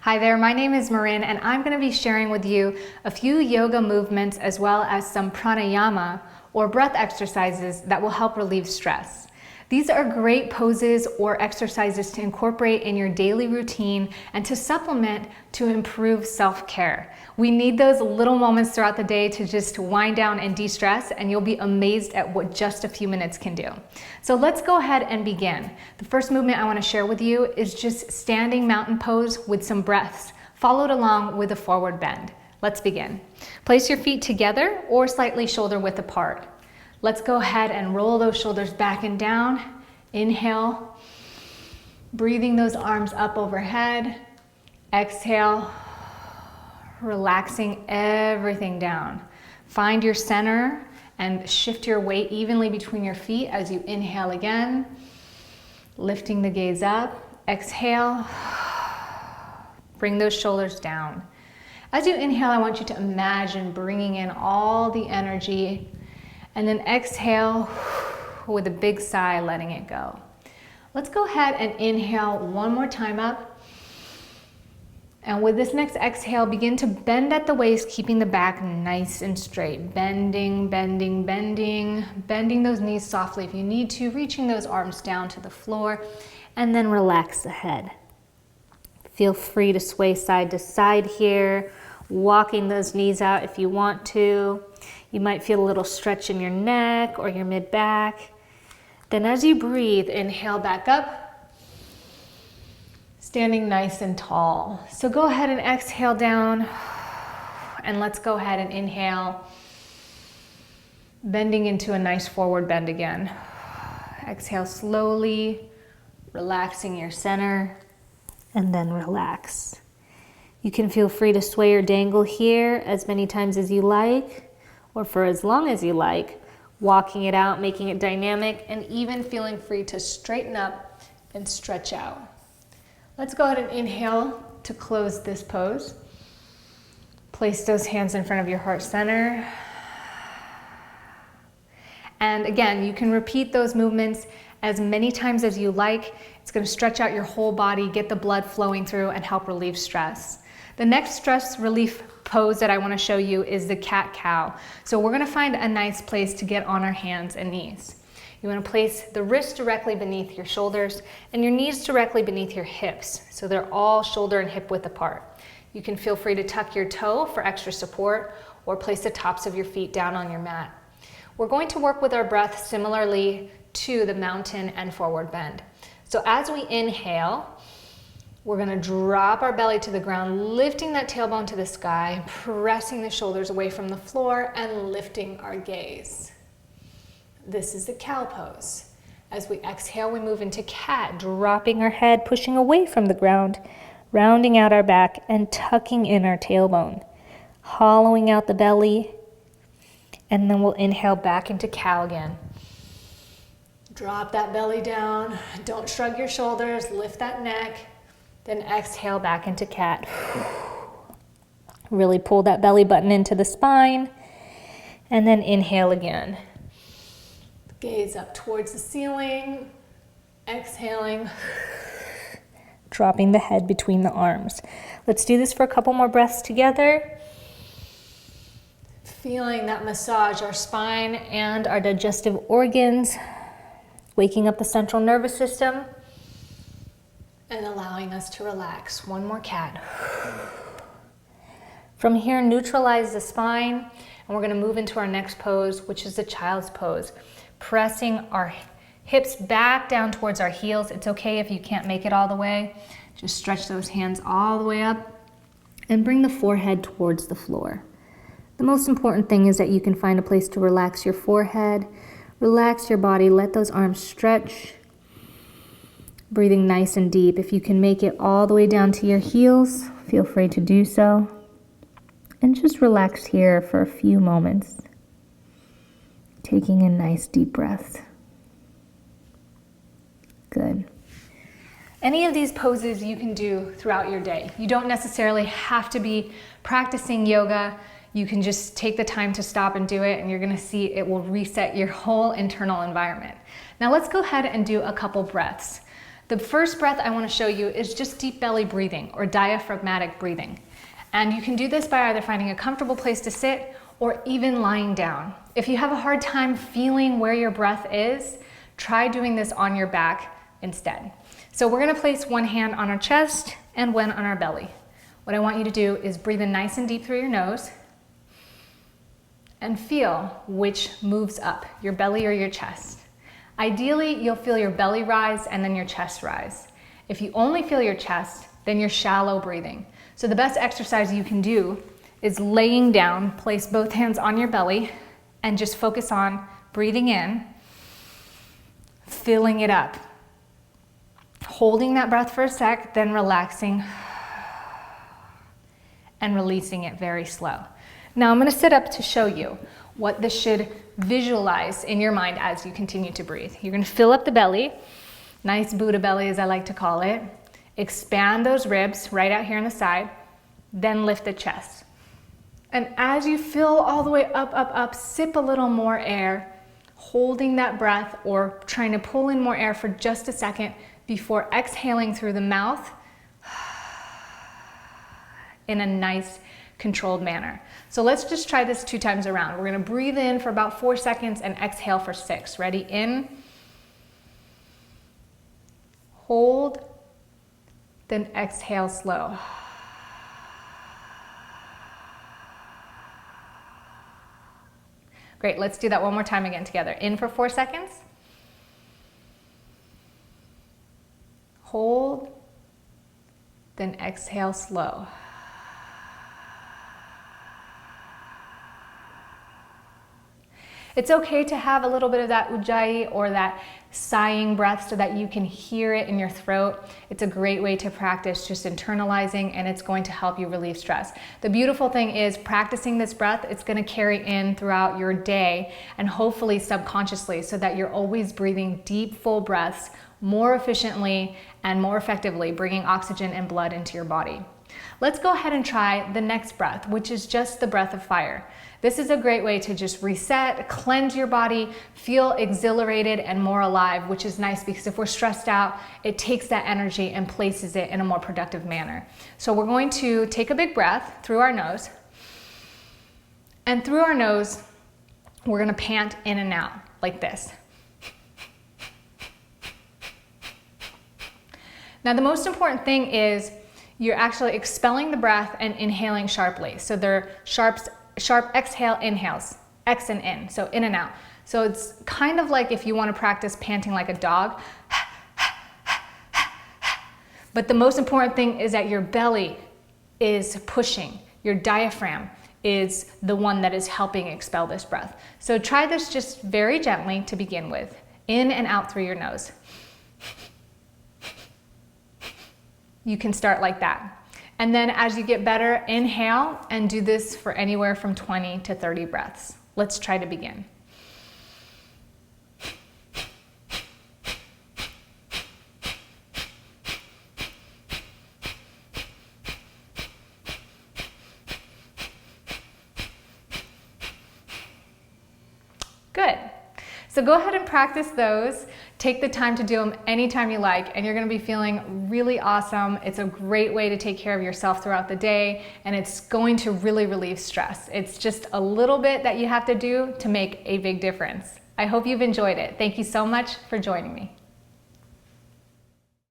Hi there, my name is Marin and I'm going to be sharing with you a few yoga movements as well as some pranayama or breath exercises that will help relieve stress. These are great poses or exercises to incorporate in your daily routine and to supplement to improve self-care. We need those little moments throughout the day to just wind down and de-stress, and you'll be amazed at what just a few minutes can do. So let's go ahead and begin. The first movement I want to share with you is just standing mountain pose with some breaths, followed along with a forward bend. Let's begin. Place your feet together or slightly shoulder width apart. Let's go ahead and roll those shoulders back and down. Inhale, breathing those arms up overhead. Exhale, relaxing everything down. Find your center and shift your weight evenly between your feet as you inhale again. Lifting the gaze up. Exhale, bring those shoulders down. As you inhale, I want you to imagine bringing in all the energy, and then exhale with a big sigh, letting it go. Let's go ahead and inhale one more time up. And with this next exhale, begin to bend at the waist, keeping the back nice and straight. Bending, bending, bending, bending those knees softly if you need to, reaching those arms down to the floor, and then relax the head. Feel free to sway side to side here, walking those knees out if you want to. You might feel a little stretch in your neck or your mid-back. Then as you breathe, inhale back up, standing nice and tall. So go ahead and exhale down, and let's go ahead and inhale, bending into a nice forward bend again. Exhale slowly, relaxing your center, and then relax. You can feel free to sway or dangle here as many times as you like, or for as long as you like, walking it out, making it dynamic, and even feeling free to straighten up and stretch out. Let's go ahead and inhale to close this pose. Place those hands in front of your heart center. And again, you can repeat those movements as many times as you like. It's going to stretch out your whole body, get the blood flowing through, and help relieve stress. The next stress relief pose that I want to show you is the cat-cow. So we're going to find a nice place to get on our hands and knees. You want to place the wrists directly beneath your shoulders and your knees directly beneath your hips, so they're all shoulder and hip width apart. You can feel free to tuck your toe for extra support or place the tops of your feet down on your mat. We're going to work with our breath similarly to the mountain and forward bend. So as we inhale, we're going to drop our belly to the ground, lifting that tailbone to the sky, pressing the shoulders away from the floor, and lifting our gaze. This is the cow pose. As we exhale, we move into cat, dropping our head, pushing away from the ground, rounding out our back, and tucking in our tailbone, hollowing out the belly, and then we'll inhale back into cow again. Drop that belly down. Don't shrug your shoulders. Lift that neck. Then exhale back into cat. Really pull that belly button into the spine. And then inhale again. Gaze up towards the ceiling. Exhaling. Dropping the head between the arms. Let's do this for a couple more breaths together. Feeling that massage our spine and our digestive organs. Waking up the central nervous system. And allowing us to relax. One more cat. From here, neutralize the spine, and we're going to move into our next pose, which is the child's pose. Pressing our hips back down towards our heels. It's okay if you can't make it all the way. Just stretch those hands all the way up and bring the forehead towards the floor. The most important thing is that you can find a place to relax your forehead, relax your body, let those arms stretch. Breathing nice and deep. If you can make it all the way down to your heels, feel free to do so. And just relax here for a few moments. Taking a nice deep breath. Good. Any of these poses you can do throughout your day. You don't necessarily have to be practicing yoga. You can just take the time to stop and do it, and you're going to see it will reset your whole internal environment. Now let's go ahead and do a couple breaths. The first breath I want to show you is just deep belly breathing or diaphragmatic breathing. And you can do this by either finding a comfortable place to sit or even lying down. If you have a hard time feeling where your breath is, try doing this on your back instead. So we're going to place one hand on our chest and one on our belly. What I want you to do is breathe in nice and deep through your nose and feel which moves up, your belly or your chest. Ideally, you'll feel your belly rise and then your chest rise. If you only feel your chest, then you're shallow breathing. So the best exercise you can do is laying down, place both hands on your belly and just focus on breathing in, filling it up, holding that breath for a sec, then relaxing and releasing it very slow. Now I'm going to sit up to show you what this should visualize in your mind as you continue to breathe. You're going to fill up the belly, nice Buddha belly as I like to call it. Expand those ribs right out here on the side, then lift the chest. And as you fill all the way up, up, up, sip a little more air, holding that breath or trying to pull in more air for just a second before exhaling through the mouth in a nice controlled manner. So let's just try this 2 times around. We're going to breathe in for about 4 seconds and exhale for 6. Ready? In, hold, then exhale slow. Great, let's do that one more time again together. In for 4 seconds. Hold, then exhale slow. It's okay to have a little bit of that ujjayi or that sighing breath so that you can hear it in your throat. It's a great way to practice just internalizing, and it's going to help you relieve stress. The beautiful thing is practicing this breath, it's going to carry in throughout your day and hopefully subconsciously so that you're always breathing deep, full breaths more efficiently and more effectively, bringing oxygen and blood into your body. Let's go ahead and try the next breath, which is just the breath of fire. This is a great way to just reset, cleanse your body, feel exhilarated and more alive, which is nice because if we're stressed out, it takes that energy and places it in a more productive manner. So we're going to take a big breath through our nose, and through our nose, we're going to pant in and out like this. Now, the most important thing is you're actually expelling the breath and inhaling sharply. So they're sharp exhale, inhales, X and in, so in and out. So it's kind of like if you want to practice panting like a dog. But the most important thing is that your belly is pushing. Your diaphragm is the one that is helping expel this breath. So try this just very gently to begin with, in and out through your nose. You can start like that. And then as you get better, inhale and do this for anywhere from 20 to 30 breaths. Let's try to begin. Good. So go ahead and practice those. Take the time to do them anytime you like, and you're going to be feeling really awesome. It's a great way to take care of yourself throughout the day, and it's going to really relieve stress. It's just a little bit that you have to do to make a big difference. I hope you've enjoyed it. Thank you so much for joining me.